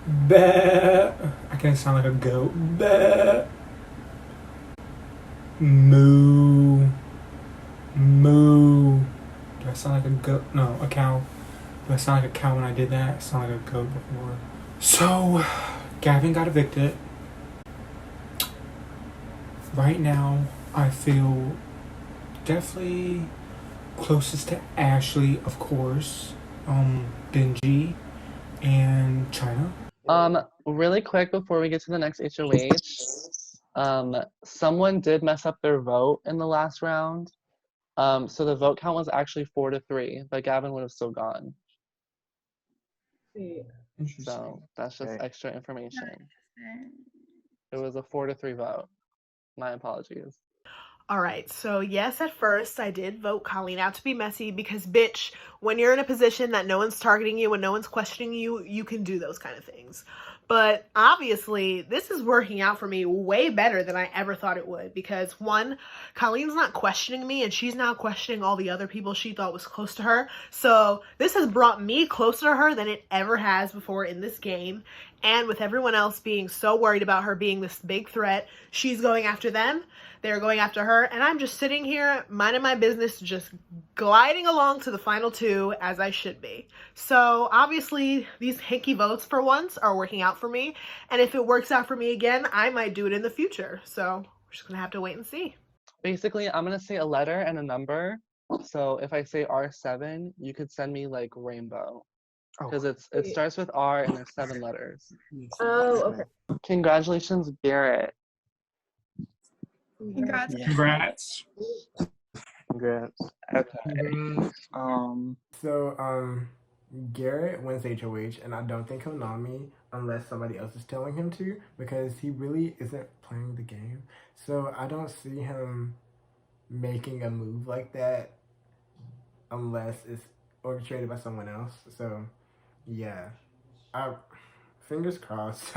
Bah. I can't sound like a goat. Bah. Moo. Moo. Do I sound like a goat? No, a cow. Do I sound like a cow when I did that? I sound like a goat before. So, Gavin got evicted. Right now, I feel definitely closest to Ashley, of course. Benji and Chynah. Really quick before we get to the next HOH, someone did mess up their vote in the last round. So the vote count was actually 4-3, but Gavin would have still gone. So that's just extra information. It was a 4-3 vote. My apologies. All right, so yes, at first I did vote Colleen out to be messy because, bitch, when you're in a position that no one's targeting you, when no one's questioning you, you can do those kind of things. But obviously, this is working out for me way better than I ever thought it would because, one, Colleen's not questioning me and she's now questioning all the other people she thought was close to her. So this has brought me closer to her than it ever has before in this game. And with everyone else being so worried about her being this big threat, she's going after them. They're going after her, and I'm just sitting here minding my business, just gliding along to the final two as I should be. So obviously these hinky votes for once are working out for me, and if it works out for me again, I might do it in the future. So we're just gonna have to wait and see. Basically, I'm gonna say a letter and a number. So if I say R7, you could send me like rainbow. Because it starts with R and there's 7 letters. Oh, okay. Congratulations, Garrett. Congrats. Congrats. Congrats. Okay. So, Garrett wins HOH, and I don't think he'll nom me unless somebody else is telling him to, because he really isn't playing the game. So I don't see him making a move like that unless it's orchestrated by someone else. So, yeah. Fingers crossed.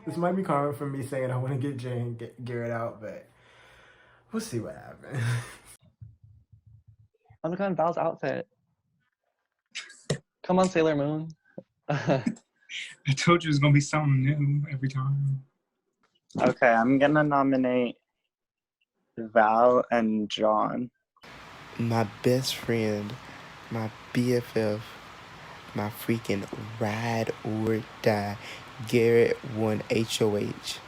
This might be common for me saying I want to get Jay and get Garrett out, but we'll see what happens. Oh my god, Val's outfit. Come on, Sailor Moon. I told you it was gonna be something new every time. Okay, I'm gonna nominate Val and John. My best friend, my BFF, my freaking ride or die, Garrett won HOH.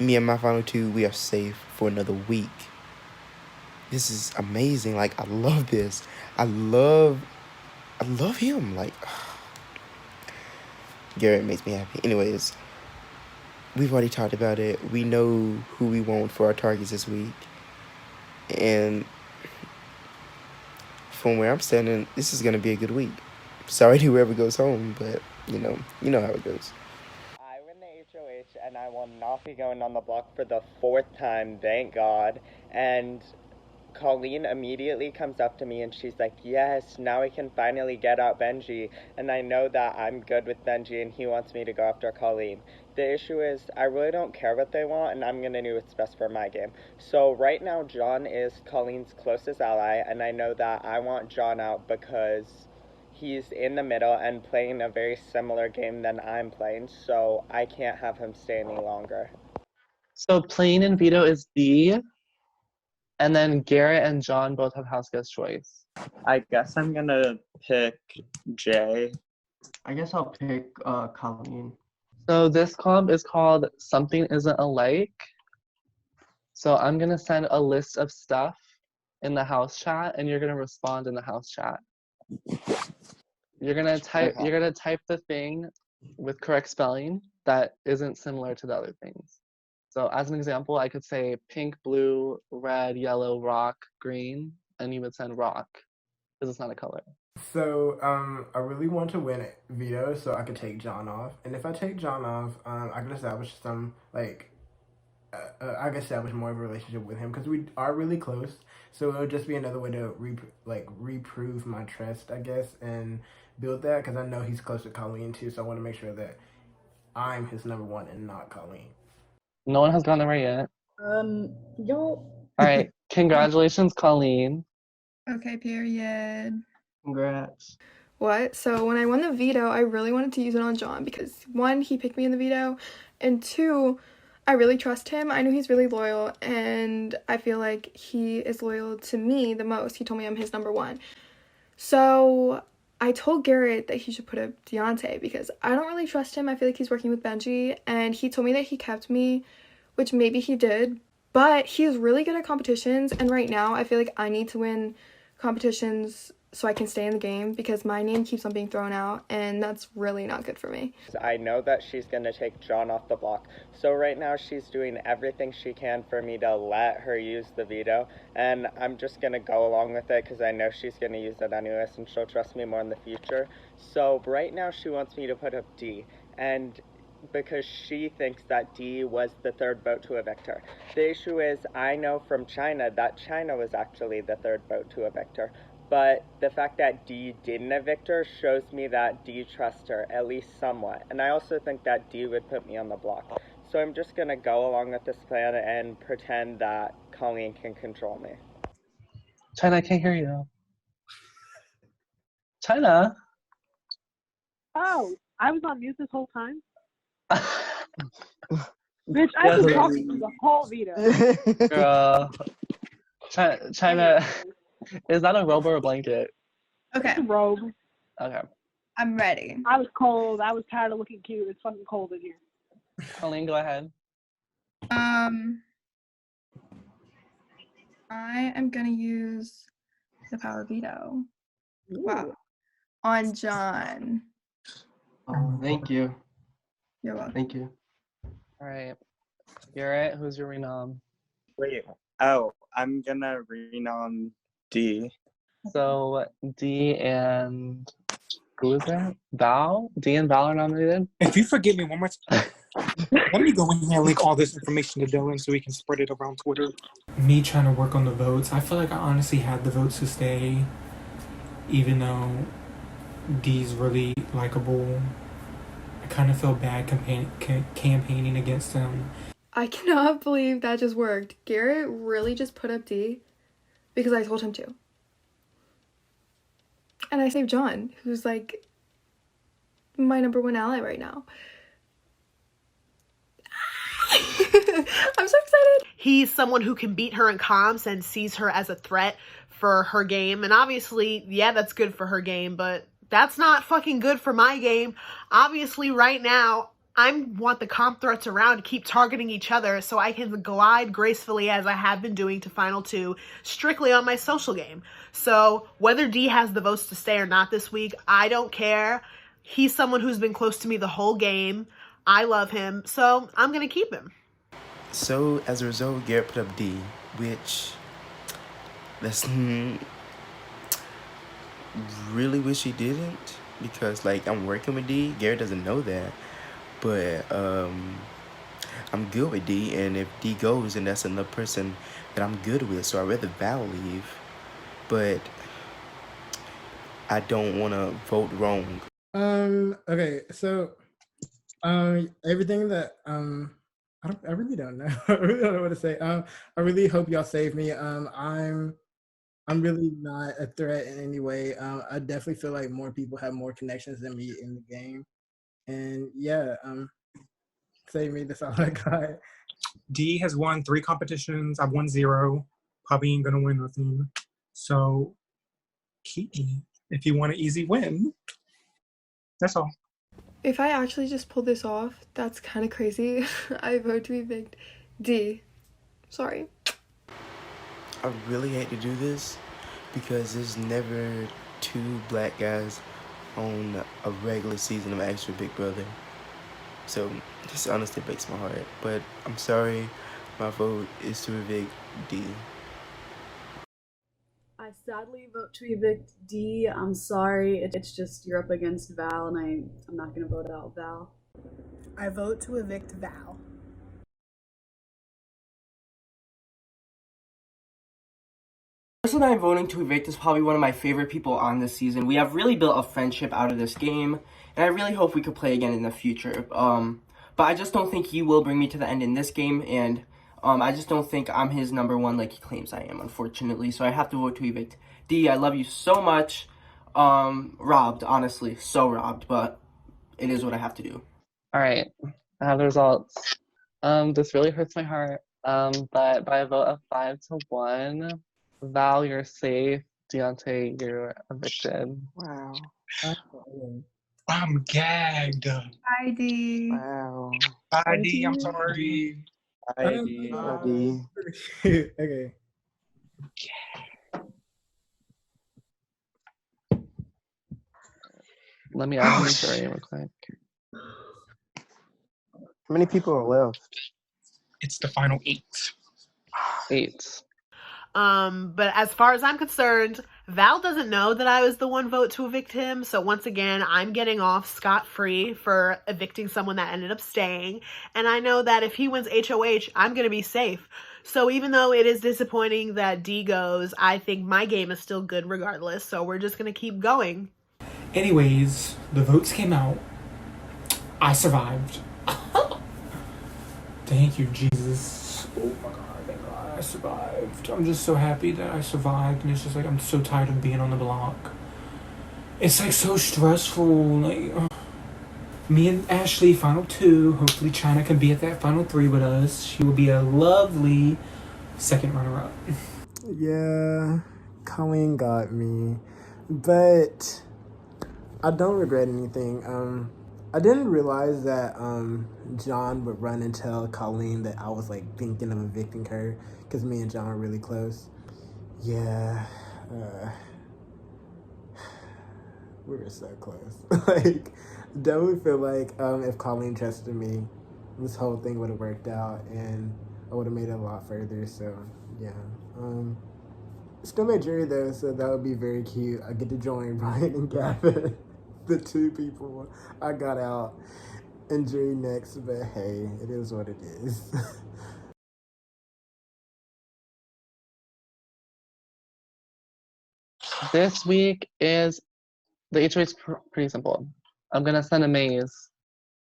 Me and my final two, we are safe for another week. This is amazing. Like, I love this. I love him. Like, Garrett makes me happy. Anyways, we've already talked about it. We know who we want for our targets this week. And from where I'm standing, this is going to be a good week. Sorry to whoever goes home, but, you know how it goes. I win the HOH, and I will not be going on the block for the 4th time, thank God. And Colleen immediately comes up to me and she's like, yes, now we can finally get out Benji. And I know that I'm good with Benji and he wants me to go after Colleen. The issue is I really don't care what they want and I'm going to do what's best for my game. So right now John is Colleen's closest ally and I know that I want John out because he's in the middle and playing a very similar game than I'm playing. So I can't have him stay any longer. So playing in veto is D. And then Garrett and John both have house guest choice. I guess I'm gonna pick Jay. I guess I'll pick Colleen. So this club is called Something Isn't Alike. So I'm gonna send a list of stuff in the house chat and you're gonna respond in the house chat. You're gonna type the thing with correct spelling that isn't similar to the other things. So as an example, I could say pink, blue, red, yellow, rock, green, and you would send rock, because it's not a color. So, I really want to win veto so I could take John off. And if I take John off, I can establish some, like, I can establish more of a relationship with him because we are really close. So it would just be another way to, reprove my trust, I guess, and build that because I know he's close to Colleen too. So I want to make sure that I'm his number one and not Colleen. No one has gotten it right yet. Y'all. All right, congratulations, Colleen. Okay, period. Congrats. what? So when I won the veto, I really wanted to use it on John because 1, he picked me in the veto, and 2, I really trust him. I know he's really loyal, and I feel like he is loyal to me the most. He told me I'm his number 1. So I told Garrett that he should put up Deontay because I don't really trust him. I feel like he's working with Benji, and he told me that he kept me, which maybe he did, but he is really good at competitions, and right now I feel like I need to win competitions so I can stay in the game because my name keeps on being thrown out, and that's really not good for me. I know that she's going to take John off the block, so right now she's doing everything she can for me to let her use the veto, and I'm just going to go along with it because I know she's going to use it anyways and she'll trust me more in the future. So right now she wants me to put up D, and because she thinks that D was the 3rd vote to evict her. The issue is I know from Chynah that Chynah was actually the 3rd vote to evict her. But the fact that D didn't evict her shows me that D trusts her, at least somewhat. And I also think that D would put me on the block. So I'm just going to go along with this plan and pretend that Colleen can control me. Chynah, I can't hear you. Chynah? Oh, I was on mute this whole time? Bitch, I've been talking through the whole veto. Girl. Chynah, is that a robe or a blanket? It's a robe. Okay. I'm ready. I was cold. I was tired of looking cute. It's fucking cold in here. Colleen, go ahead. I am gonna use the power veto. Wow. On John. Oh, thank you. You're welcome. Thank you. All right. Garrett, who's your renom? Wait. Oh, I'm gonna renom D. So D and who is that? Val? D and Val are nominated? If you forgive me one more time, let me go in here and link all this information to Dylan so we can spread it around Twitter. Me trying to work on the votes, I feel like I honestly had the votes to stay, even though D's really likable. I kind of feel bad campaigning against him. I cannot believe that just worked. Garrett really just put up D because I told him to. And I saved John, who's like my number 1 ally right now. I'm so excited. He's someone who can beat her in comps and sees her as a threat for her game. And obviously, yeah, that's good for her game, but that's not fucking good for my game. Obviously, right now, I want the comp threats around to keep targeting each other so I can glide gracefully as I have been doing to Final 2 strictly on my social game. So whether D has the votes to stay or not this week, I don't care. He's someone who's been close to me the whole game. I love him, so I'm going to keep him. So as a result, Garrett put up D, which that's really wish he didn't, because like I'm working with D. Garrett doesn't know that, but I'm good with D, and if D goes, then that's another person that I'm good with. So I'd rather Val leave, but I don't want to vote wrong. Okay, so everything that I really don't know. I really don't know what to say. I really hope y'all save me. I'm really not a threat in any way. I definitely feel like more people have more connections than me in the game. And yeah, save me, that's all I got. D has won 3 competitions. I've won 0. Probably ain't gonna win nothing. So keep me if you want an easy win. That's all. If I actually just pulled this off, that's kind of crazy. I vote to evict D. Sorry. I really hate to do this because there's never 2 black guys on a regular season of Extra Big Brother. So this honestly breaks my heart. But I'm sorry, my vote is to evict D. I sadly vote to evict D. I'm sorry. It's just you're up against Val, and I'm not gonna vote out Val. I vote to evict Val. The person I'm voting to evict is probably one of my favorite people on this season. We have really built a friendship out of this game, and I really hope we could play again in the future. But I just don't think he will bring me to the end in this game, and I just don't think I'm his number 1 like he claims I am, unfortunately. So I have to vote to evict D. I love you so much. robbed, honestly. So robbed, but it is what I have to do. All right, I have the results. This really hurts my heart. But by a vote of 5-1, Val, you're safe. Deontay, you're evicted. Wow. I'm gagged. Hi, D. Wow. Bye, D. I'm sorry. Bye, D. Okay. Let me add the jury real quick. How many people are left? It's the final 8. 8. But as far as I'm concerned, Val doesn't know that I was the one vote to evict him. So once again, I'm getting off scot-free for evicting someone that ended up staying. And I know that if he wins HOH, I'm going to be safe. So even though it is disappointing that D goes, I think my game is still good regardless. So we're just going to keep going. Anyways, the votes came out. I survived. Thank you, Jesus. Oh my God, thank God I survived. I'm just so happy that I survived, and it's just like I'm so tired of being on the block. It's like so stressful. Like me and Ashley, final 2. Hopefully Chynah can be at that final 3 with us. She will be a lovely second runner-up. Yeah, Colleen got me, but I don't regret anything. I didn't realize that John would run and tell Colleen that I was like thinking of evicting her because me and John are really close. Yeah, we were so close. Like, definitely feel like if Colleen trusted me, this whole thing would have worked out and I would have made it a lot further. So yeah, still made jury though, so that would be very cute. I get to join Brian and Gavin. The 2 people I got out in jury next, but hey, it is what it is. This week is the HOH is pretty simple. I'm gonna send a maze.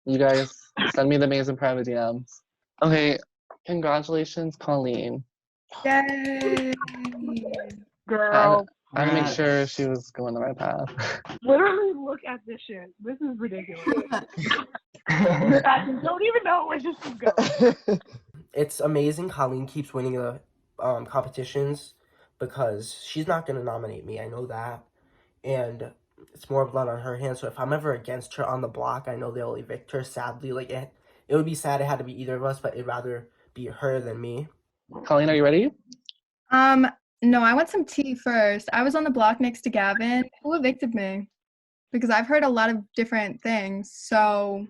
You guys send me the maze in private DMs. Okay, congratulations, Colleen. Yay! Girl, I had to make sure she was going the right path. literally look at this shit. This is ridiculous. I don't even know where this is going. It's amazing Colleen keeps winning the competitions because she's not going to nominate me. I know that. And it's more blood on her hands. So if I'm ever against her on the block, I know they'll evict her. Sadly, like it would be sad it had to be either of us, but it'd rather be her than me. Colleen, are you ready? No, I want some tea first. I was on the block next to Gavin. Who evicted me? Because I've heard a lot of different things. So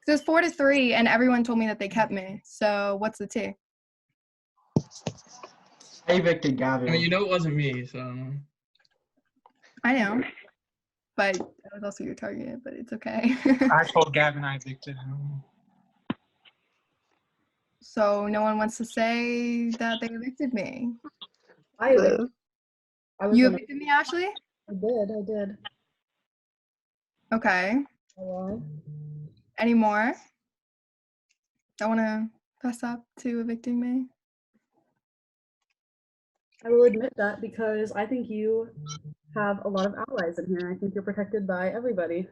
it was 4-3, and everyone told me that they kept me. So what's the tea? I evicted Gavin. I mean, you know it wasn't me, so. I know, but that was also your target. But it's okay. I told Gavin I evicted him. So no one wants to say that they evicted me. I evicted. You evicted me, Ashley? I did. Okay. Why? Any more? I want to fess up to evicting me. I will admit that because I think you have a lot of allies in here. I think you're protected by everybody.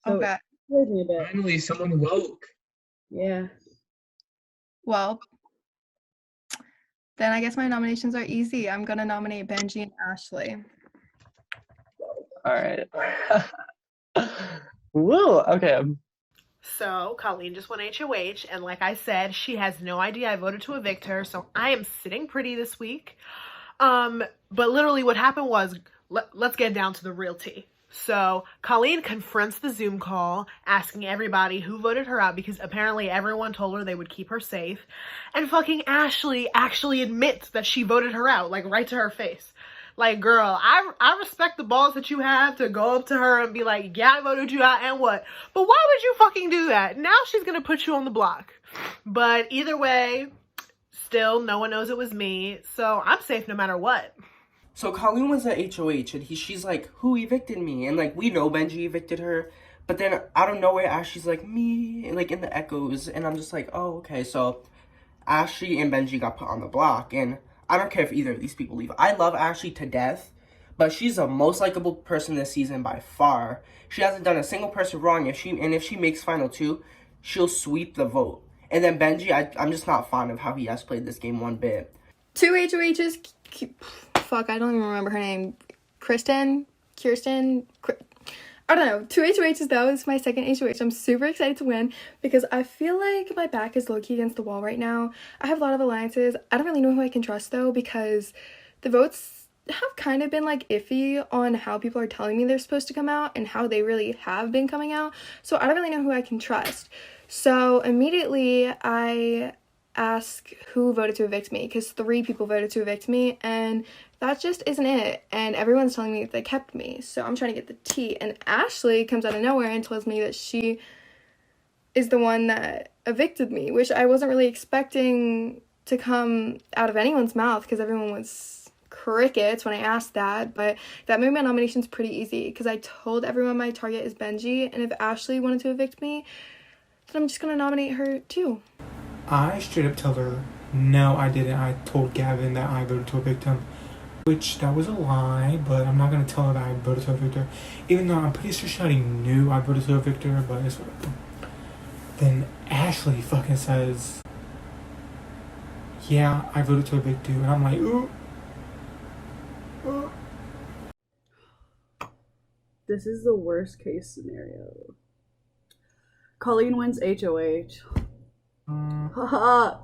So Okay. it scared me a bit. Finally, someone woke. Yeah. Well, then I guess my nominations are easy. I'm going to nominate Benji and Ashley. All right. Woo, okay. So Colleen just won HOH, and like I said, she has no idea I voted to evict her, so I am sitting pretty this week. But literally what happened was, let's get down to the real tea. So Colleen confronts the Zoom call, asking everybody who voted her out because apparently everyone told her they would keep her safe. And fucking Ashley actually admits that she voted her out, like right to her face. Like, girl, I respect the balls that you have to go up to her and be like, yeah, I voted you out, and what? But why would you fucking do that? Now she's gonna put you on the block. But either way, still, no one knows it was me, so I'm safe no matter what. So Colleen was at HOH, and she's like, who evicted me? And, like, we know Benji evicted her. But then, out of nowhere, Ashley's like, me, like, in the echoes. And I'm just like, oh, okay. So Ashley and Benji got put on the block. And I don't care if either of these people leave. I love Ashley to death. but she's the most likable person this season by far. She hasn't done a single person wrong. If she makes final 2, she'll sweep the vote. And then Benji, I'm just not fond of how he has played this game one bit. 2 HOHs. Fuck, I don't even remember her name. Kirsten. I don't know. 2 HOHs though. This is my second HOH. I'm super excited to win because I feel like my back is low-key against the wall right now. I have a lot of alliances. I don't really know who I can trust though because the votes have kind of been like iffy on how people are telling me they're supposed to come out and how they really have been coming out. So I don't really know who I can trust. So immediately I ask who voted to evict me because 3 people voted to evict me and that just isn't it. And everyone's telling me that they kept me. So I'm trying to get the tea. And Ashley comes out of nowhere and tells me that she is the one that evicted me, which I wasn't really expecting to come out of anyone's mouth because everyone was crickets when I asked that. But that made my nominations pretty easy because I told everyone my target is Benji. And if Ashley wanted to evict me, then I'm just going to nominate her too. I straight up tell her, no, I didn't. I told Gavin that I voted to evict him. Which, that was a lie, but I'm not going to tell her that I voted to evict her. Even though I'm pretty sure she already knew I voted to evict her, but it's whatever. Then Ashley fucking says, yeah, I voted to evict you. And I'm like, ooh. This is the worst case scenario. Colleen wins HOH. Haha.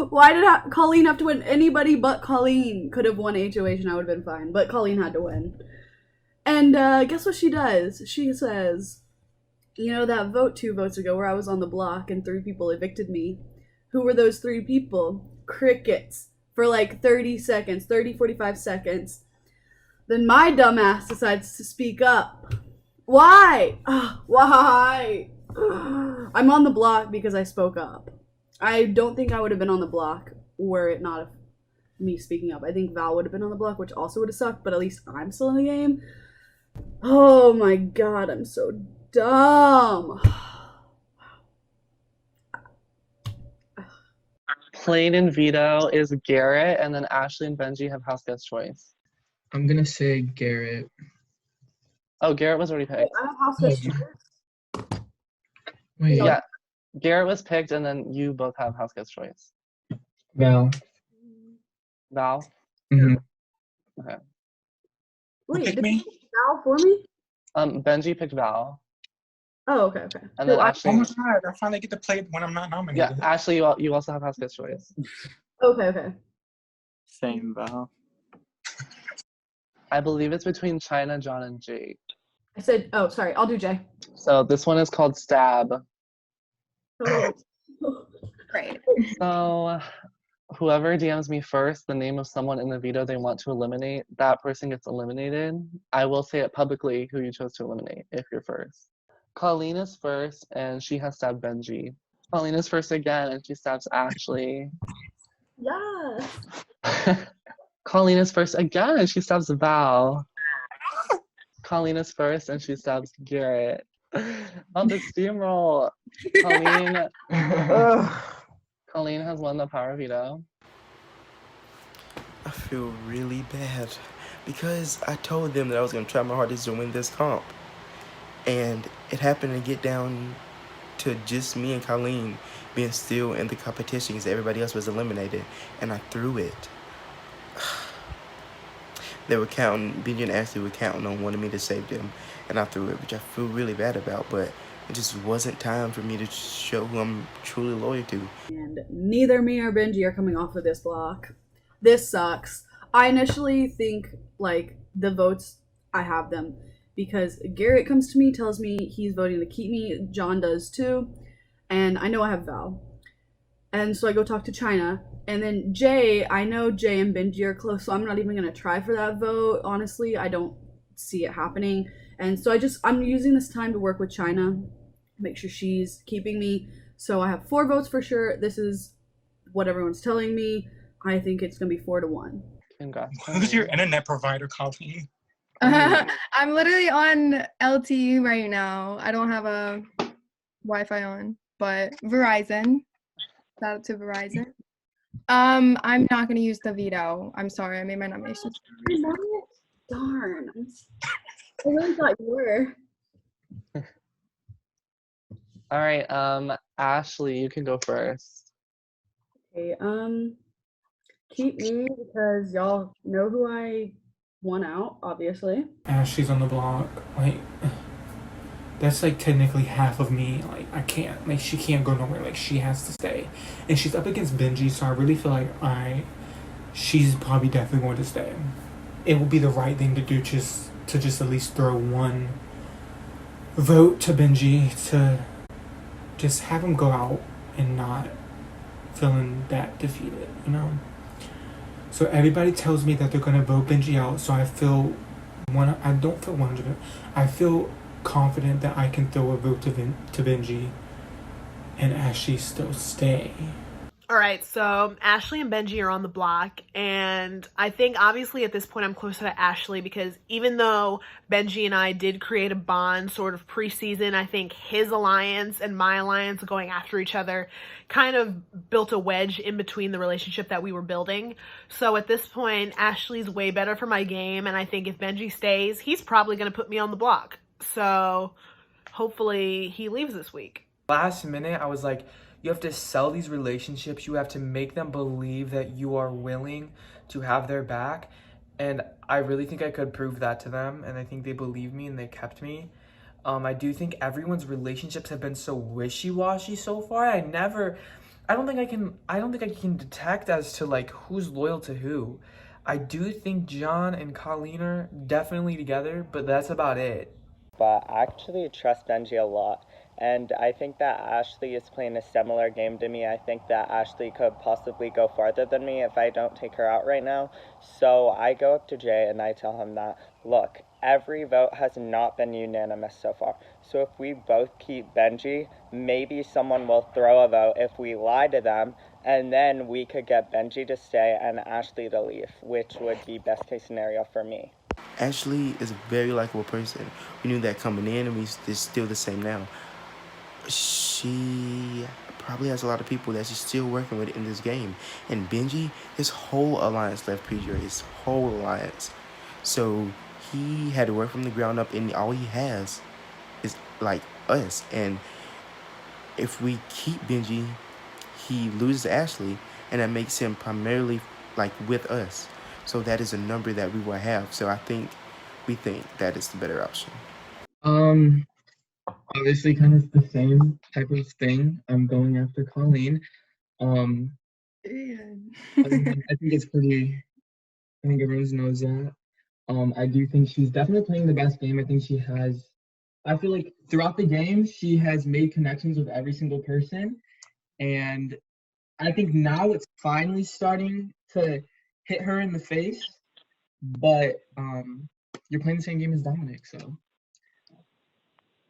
Why did Colleen have to win? Anybody but Colleen could have won HOH and I would have been fine. But Colleen had to win. And guess what she does? She says, you know that vote 2 votes ago where I was on the block and 3 people evicted me? Who were those 3 people? Crickets. For like 30 seconds, 45 seconds. Then my dumbass decides to speak up. Why? Why? I'm on the block because I spoke up. I don't think I would have been on the block were it not of me speaking up. I think Val would have been on the block, which also would have sucked, but at least I'm still in the game. Oh my god, I'm so dumb. Plain and veto is Garrett, and then Ashley and Benji have house guest choice. I'm gonna say Garrett. Oh, Garrett was already picked. I have house guest choice. Wait. Yeah, Garrett was picked, and then you both have house guest choice. Val. Val? Mm-hmm. Okay. Wait, picked did me? you pick Val for me? Benji picked Val. Oh, okay. And then Ashley. Oh my god, I finally get to play it when I'm not nominated. Yeah, Ashley, you also have house guest choice. Okay. Same Val. I believe it's between Chynah, John, and Jake. I said, oh, sorry, I'll do Jay. So this one is called Stab. Oh. Great. So whoever DMs me first the name of someone in the veto they want to eliminate, that person gets eliminated. I will say it publicly who you chose to eliminate if you're first. Colleen is first, and she has stabbed Benji. Colleen is first again, and she stabs Ashley. Yeah. Colleen is first again, and she stabs Val. Colleen is first, and she stabs Garrett. On the steamroll, Colleen has won the power veto. I feel really bad because I told them that I was going to try my hardest to win this comp. And it happened to get down to just me and Colleen being still in the competition because everybody else was eliminated. And I threw it. They were counting, Benji and Ashley were counting on wanting me to save them. And I threw it, which I feel really bad about. But it just wasn't time for me to show who I'm truly loyal to. And neither me or Benji are coming off of this block. This sucks. I initially think, like, the votes, I have them. Because Garrett comes to me, tells me he's voting to keep me. John does too. And I know I have Val. And so I go talk to Chynah. And then Jay, I know Jay and Benji are close, so I'm not even going to try for that vote. Honestly, I don't see it happening. And so I'm using this time to work with Chynah. Make sure she's keeping me. So I have 4 votes for sure. This is what everyone's telling me. I think it's going to be 4-1. Congrats. Who's your internet provider, Colleen? I'm literally on LTE right now. I don't have a Wi-Fi on, but Verizon. Shout out to Verizon. I'm not gonna use the veto. I'm sorry, I made my nominations. Darn. Darn. I really thought you were. All right, Ashley, you can go first. Okay, keep me because y'all know who I want out, obviously. Ashley's on the block. Like, that's like technically half of me. Like, I can't. Like, she can't go nowhere. Like, she has to stay. And she's up against Benji, so I really feel like she's probably definitely going to stay. It will be the right thing to do just at least throw one vote to Benji to just have him go out and not feeling that defeated, you know? So everybody tells me that they're going to vote Benji out, so I feel I don't feel 100%. I feel confident that I can throw a vote to Benji and Ashley still stay. All right, so Ashley and Benji are on the block, and I think obviously at this point I'm closer to Ashley because even though Benji and I did create a bond sort of preseason, I think his alliance and my alliance going after each other kind of built a wedge in between the relationship that we were building. So at this point, Ashley's way better for my game, and I think if Benji stays, he's probably going to put me on the block. So hopefully he leaves this week. Last minute, I was like, you have to sell these relationships. You have to make them believe that you are willing to have their back. And I really think I could prove that to them. And I think they believed me and they kept me. I do think everyone's relationships have been so wishy-washy so far. I don't think I can detect as to like who's loyal to who. I do think John and Colleen are definitely together, but that's about it. But I actually trust Benji a lot. And I think that Ashley is playing a similar game to me. I think that Ashley could possibly go farther than me if I don't take her out right now. So I go up to Jay and I tell him that, look, every vote has not been unanimous so far. So if we both keep Benji, maybe someone will throw a vote if we lie to them. And then we could get Benji to stay and Ashley to leave, which would be best case scenario for me. Ashley is a very likable person. We knew that coming in, and it's still the same now. She probably has a lot of people that she's still working with in this game. And Benji, his whole alliance left Pedro, his whole alliance. So he had to work from the ground up, and all he has is like us. And if we keep Benji, he loses Ashley, and that makes him primarily like with us. So that is a number that we will have. So we think that is the better option. Obviously kind of the same type of thing. I'm going after Colleen. I think it's pretty, I think everyone knows that. I do think she's definitely playing the best game. I feel like throughout the game, she has made connections with every single person. And I think now it's finally starting to hit her in the face. But you're playing the same game as Dominic, so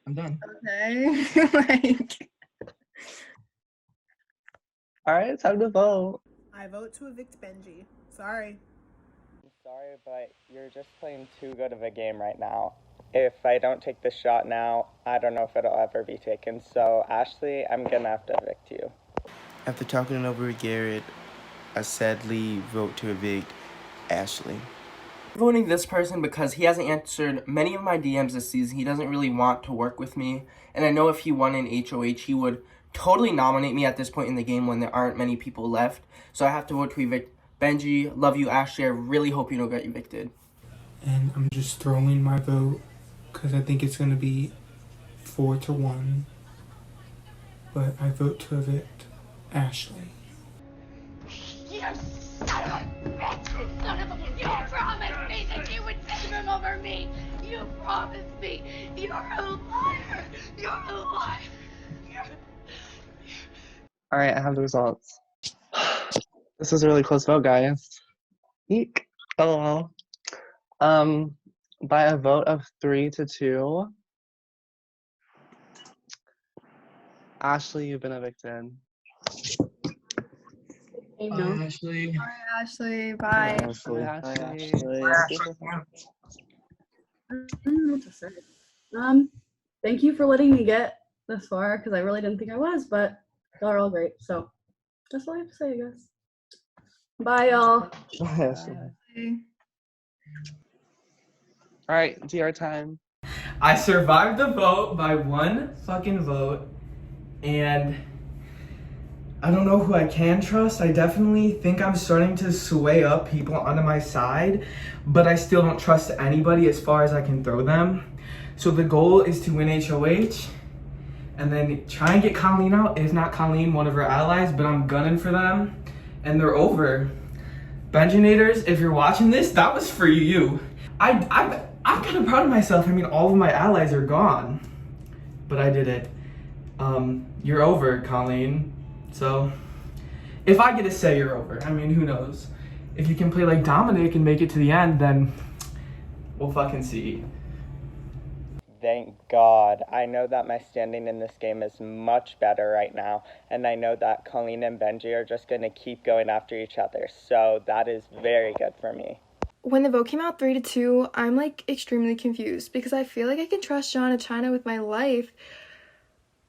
I'm done. Okay. All right, time to vote. I vote to evict Benji. Sorry. I'm sorry, but you're just playing too good of a game right now. If I don't take this shot now, I don't know if it'll ever be taken. So, Ashley, I'm gonna have to evict you. After talking it over with Garrett, I sadly vote to evict Ashley. Voting this person because he hasn't answered many of my DMs this season. He doesn't really want to work with me. And I know if he won an HOH, he would totally nominate me at this point in the game when there aren't many people left. So I have to vote to evict Benji. Love you, Ashley. I really hope you don't get evicted. And I'm just throwing my vote because I think it's going to be 4-1. But I vote to evict Ashley. You son of a bitch! Son of a bitch! You promised me that you would save him over me! You promised me! You're a liar! You're a liar! All right, I have the results. This is a really close vote, guys. Eek. Oh well. By a vote of 3-2, Ashley, you've been evicted. Bye, Ashley. Bye, Ashley. Bye. Ashley. I don't know what to say. Thank you for letting me get this far because I really didn't think I was, but y'all are all great. So that's all I have to say, I guess. Bye, y'all. Ashley. Bye. All right, DR time. I survived the vote by 1 fucking vote, and I don't know who I can trust. I definitely think I'm starting to sway up people onto my side, but I still don't trust anybody as far as I can throw them. So the goal is to win HOH, and then try and get Colleen out. If not Colleen, one of her allies, but I'm gunning for them, and they're over. Benjinators, if you're watching this, that was for you. I'm kind of proud of myself. I mean, all of my allies are gone, but I did it. You're over, Colleen. So, if I get a say, you're over. I mean, who knows? If you can play like Dominic and make it to the end, then we'll fucking see. Thank God. I know that my standing in this game is much better right now, and I know that Colleen and Benji are just going to keep going after each other, so that is very good for me. When the vote came out 3-2, I'm like extremely confused because I feel like I can trust John and Chynah with my life.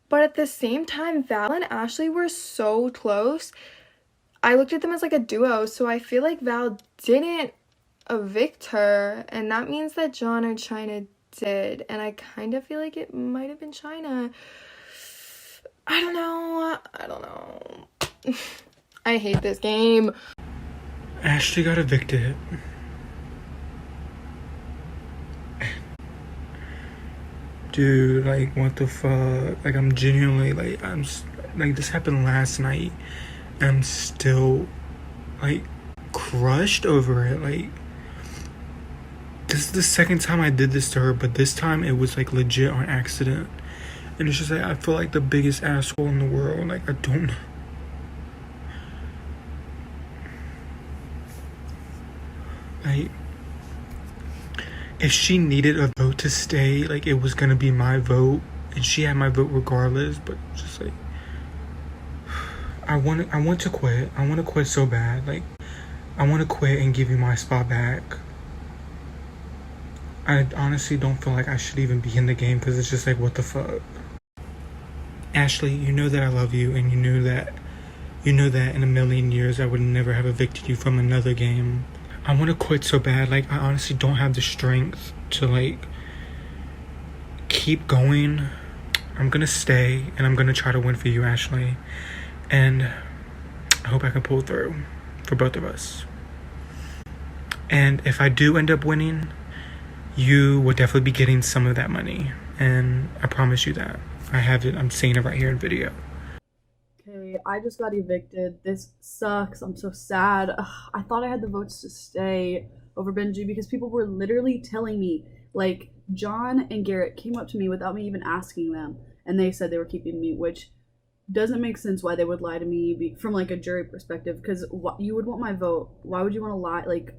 But at the same time, Val and Ashley were so close. I looked at them as like a duo, so I feel like Val didn't evict her, and that means that John or Chynah did. And I kind of feel like it might have been Chynah. I don't know. I hate this game. Ashley got evicted. Dude, like, what the fuck? Like, I'm genuinely, like, this happened last night. And I'm still, like, crushed over it. Like, this is the second time I did this to her, but this time it was, like, legit on accident. And it's just, like, I feel like the biggest asshole in the world. Like, I don't know. Like, if she needed a vote to stay, like, it was gonna be my vote, and she had my vote regardless. But just like, I want to quit. I want to quit so bad. Like, I want to quit and give you my spot back. I honestly don't feel like I should even be in the game because it's just like, what the fuck. Ashley, you know that I love you, and you know that in a million years I would never have evicted you from another game. I want to quit so bad. Like, I honestly don't have the strength to, like, keep going. I'm gonna stay, and I'm gonna try to win for you, Ashley. And I hope I can pull through for both of us. And if I do end up winning, you will definitely be getting some of that money. And I promise you that. I have it. I'm saying it right here in video. Okay, I just got evicted. This sucks. I'm so sad. Ugh, I thought I had the votes to stay over Benji because people were literally telling me, like, John and Garrett came up to me without me even asking them, and they said they were keeping me, which doesn't make sense why they would lie to me from, like, a jury perspective, because you would want my vote. Why would you want to lie? Like,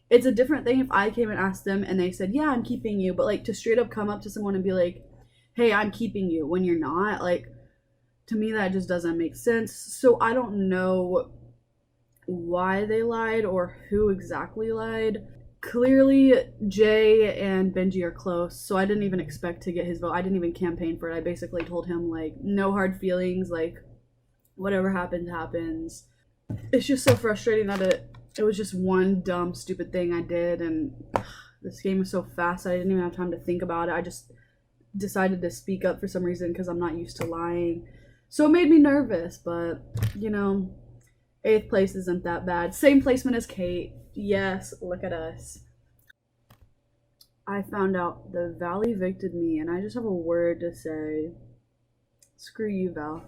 it's a different thing if I came and asked them and they said, yeah, I'm keeping you, but, like, to straight up come up to someone and be like, hey, I'm keeping you when you're not, like, to me, that just doesn't make sense. So I don't know why they lied or who exactly lied. Clearly, Jay and Benji are close, so I didn't even expect to get his vote. I didn't even campaign for it. I basically told him, like, no hard feelings, like, whatever happens, happens. It's just so frustrating that it was just one dumb, stupid thing I did, and this game is so fast I didn't even have time to think about it. I just decided to speak up for some reason because I'm not used to lying. So it made me nervous, but, you know, 8th place isn't that bad. Same placement as Kate. Yes, look at us. I found out the Val evicted me, and I just have a word to say. Screw you, Val.